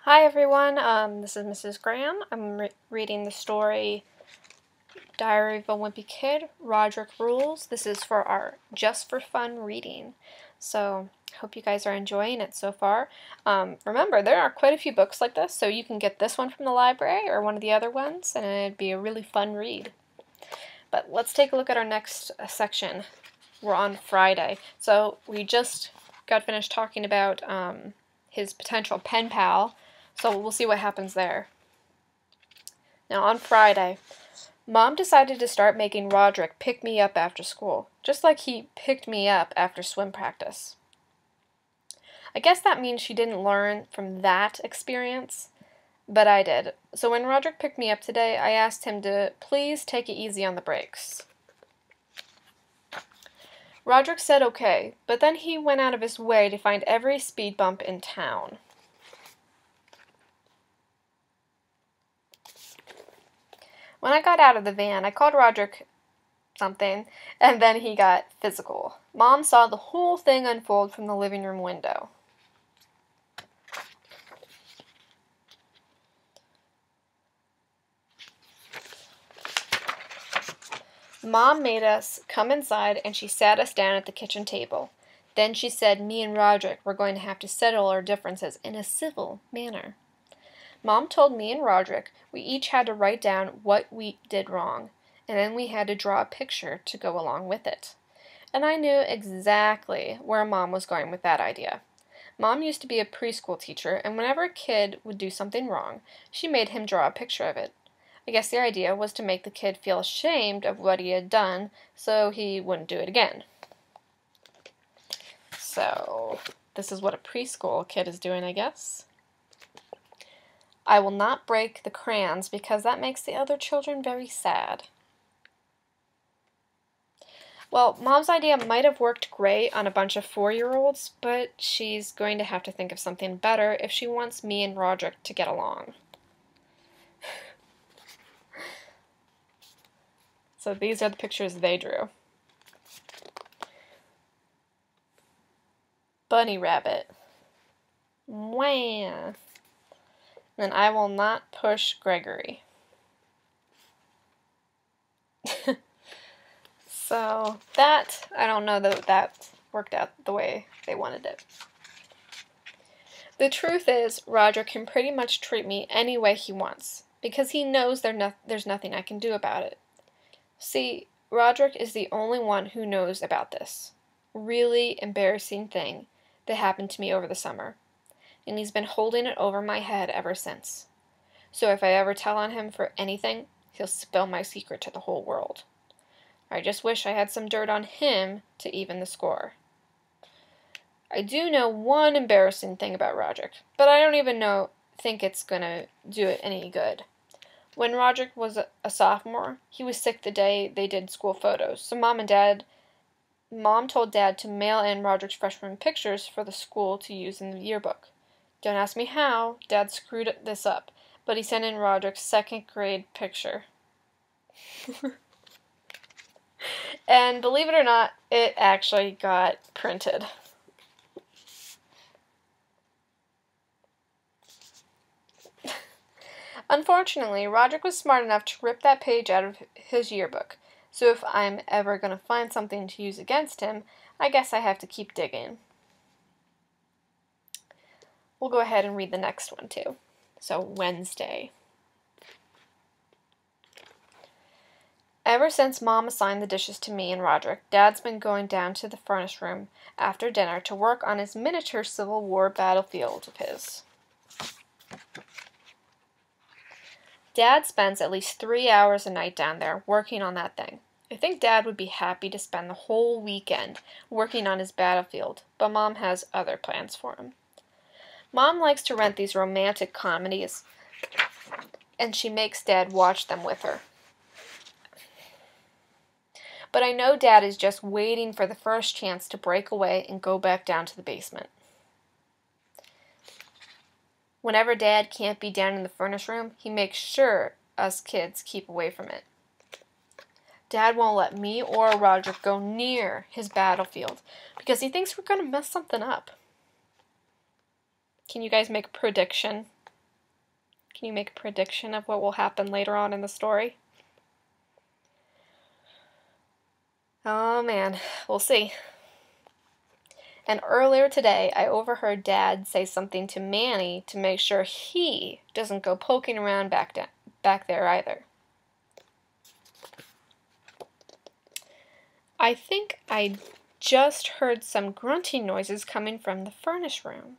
Hi everyone, this is Mrs. Graham. I'm reading the story Diary of a Wimpy Kid, Roderick Rules. This is for our Just for Fun reading. So, hope you guys are enjoying it so far. Remember, there are quite a few books like this, so you can get this one from the library or one of the other ones, and it'd be a really fun read. But let's take a look at our next section. We're on Friday. So, we just got finished talking about his potential pen pal. So we'll see what happens there. Now on Friday, Mom decided to start making Roderick pick me up after school, just like he picked me up after swim practice. I guess that means she didn't learn from that experience, but I did. So when Roderick picked me up today, I asked him to please take it easy on the brakes. Roderick said okay, but then he went out of his way to find every speed bump in town. When I got out of the van, I called Roderick something, and then he got physical. Mom saw the whole thing unfold from the living room window. Mom made us come inside, and she sat us down at the kitchen table. Then she said me and Roderick were going to have to settle our differences in a civil manner. Mom told me and Roderick we each had to write down what we did wrong, and then we had to draw a picture to go along with it. And I knew exactly where Mom was going with that idea. Mom used to be a preschool teacher, and whenever a kid would do something wrong, she made him draw a picture of it. I guess the idea was to make the kid feel ashamed of what he had done, so he wouldn't do it again. So, this is what a preschool kid is doing, I guess. I will not break the crayons because that makes the other children very sad. Well, Mom's idea might have worked great on a bunch of 4-year-olds, but she's going to have to think of something better if she wants me and Roderick to get along. So these are the pictures they drew. Bunny rabbit. Wah! Then I will not push Gregory. So that, I don't know that that worked out the way they wanted it. The truth is, Roger can pretty much treat me any way he wants, because he knows there's nothing I can do about it. See, Roderick is the only one who knows about this really embarrassing thing that happened to me over the summer, and he's been holding it over my head ever since. So if I ever tell on him for anything, he'll spill my secret to the whole world. I just wish I had some dirt on him to even the score. I do know one embarrassing thing about Roderick, but I don't even think it's gonna do it any good. When Roderick was a sophomore, he was sick the day they did school photos, so Mom told Dad to mail in Roderick's freshman pictures for the school to use in the yearbook. Don't ask me how, Dad screwed this up, but he sent in Roderick's 2nd grade picture. And believe it or not, it actually got printed. Unfortunately, Roderick was smart enough to rip that page out of his yearbook, so if I'm ever going to find something to use against him, I guess I have to keep digging. We'll go ahead and read the next one too. So, Wednesday. Ever since Mom assigned the dishes to me and Roderick, Dad's been going down to the furnace room after dinner to work on his miniature Civil War battlefield of his. Dad spends at least 3 hours a night down there working on that thing. I think Dad would be happy to spend the whole weekend working on his battlefield, but Mom has other plans for him. Mom likes to rent these romantic comedies, and she makes Dad watch them with her. But I know Dad is just waiting for the first chance to break away and go back down to the basement. Whenever Dad can't be down in the furnace room, he makes sure us kids keep away from it. Dad won't let me or Roger go near his battlefield because he thinks we're going to mess something up. Can you guys make a prediction Can you make a prediction of what will happen later on in the story? Oh man, we'll see. And earlier today, I overheard Dad say something to Manny to make sure he doesn't go poking around back there either. I think I just heard some grunting noises coming from the furnace room.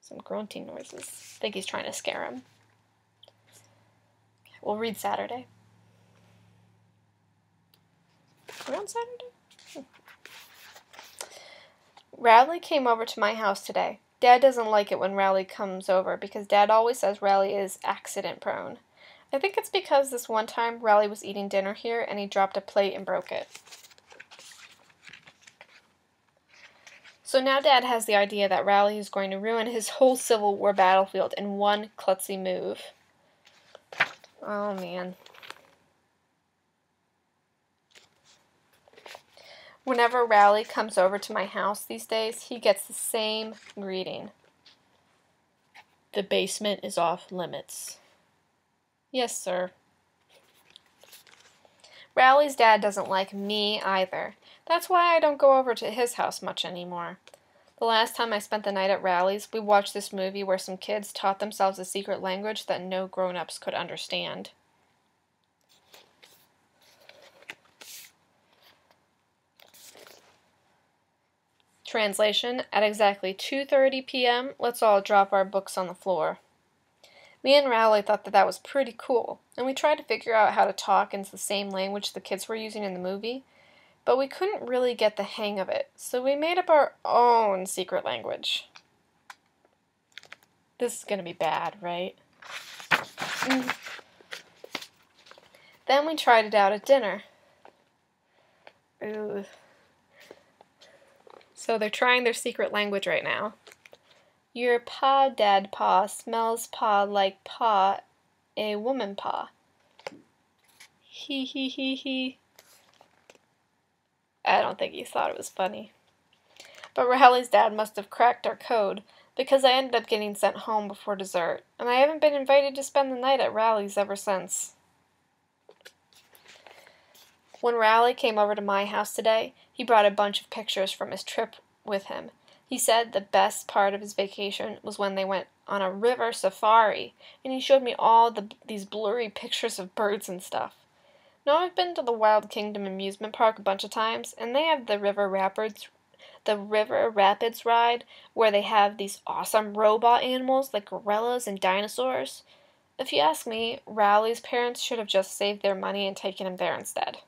Some grunting noises. I think he's trying to scare him. We'll read Saturday. Are we on Saturday? Riley came over to my house today. Dad doesn't like it when Riley comes over because Dad always says Riley is accident prone. I think it's because this one time Riley was eating dinner here and he dropped a plate and broke it. So now Dad has the idea that Riley is going to ruin his whole Civil War battlefield in one klutzy move. Oh man. Whenever Riley comes over to my house these days, he gets the same greeting. The basement is off limits. Yes, sir. Riley's dad doesn't like me either. That's why I don't go over to his house much anymore. The last time I spent the night at Riley's, we watched this movie where some kids taught themselves a secret language that no grown-ups could understand. Translation: at exactly 2:30 p.m., let's all drop our books on the floor. Me and Riley thought that was pretty cool, and we tried to figure out how to talk in the same language the kids were using in the movie, but we couldn't really get the hang of it, so we made up our own secret language. This is gonna be bad, right? Then we tried it out at dinner. Ooh. So they're trying their secret language right now. Your pa, dad pa, smells pa like pa, a woman pa. He he he he. I don't think he thought it was funny. But Riley's dad must have cracked our code, because I ended up getting sent home before dessert, and I haven't been invited to spend the night at Riley's ever since. When Riley came over to my house today, he brought a bunch of pictures from his trip with him. He said the best part of his vacation was when they went on a river safari, and he showed me all these blurry pictures of birds and stuff. Now, I've been to the Wild Kingdom amusement park a bunch of times, and they have the River Rapids ride, where they have these awesome robot animals like gorillas and dinosaurs. If you ask me, Riley's parents should have just saved their money and taken him there instead.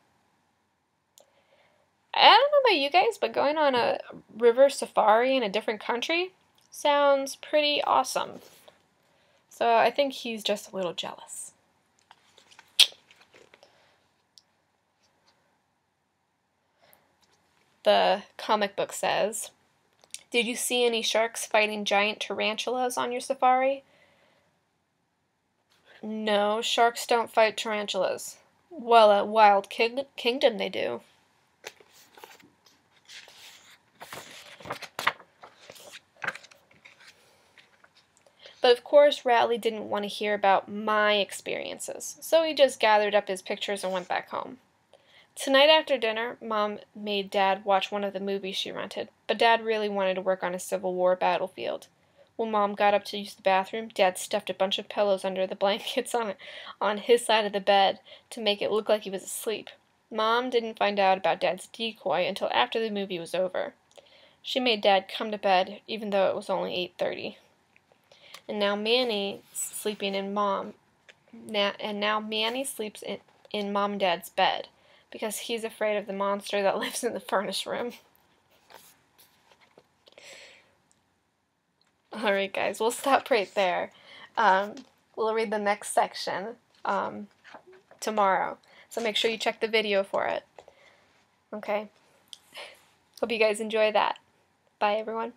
I don't know about you guys, but going on a river safari in a different country sounds pretty awesome. So I think he's just a little jealous. The comic book says, did you see any sharks fighting giant tarantulas on your safari? No, sharks don't fight tarantulas. Well, at Wild Kingdom they do. But of course, Riley didn't want to hear about my experiences, so he just gathered up his pictures and went back home. Tonight after dinner, Mom made Dad watch one of the movies she rented, but Dad really wanted to work on a Civil War battlefield. When Mom got up to use the bathroom, Dad stuffed a bunch of pillows under the blankets on his side of the bed to make it look like he was asleep. Mom didn't find out about Dad's decoy until after the movie was over. She made Dad come to bed, even though it was only 8:30. And now Manny sleeping in Mom. Now Manny sleeps in Mom and Dad's bed because he's afraid of the monster that lives in the furnace room. Alright guys, we'll stop right there. We'll read the next section tomorrow. So make sure you check the video for it. Okay? Hope you guys enjoy that. Bye everyone.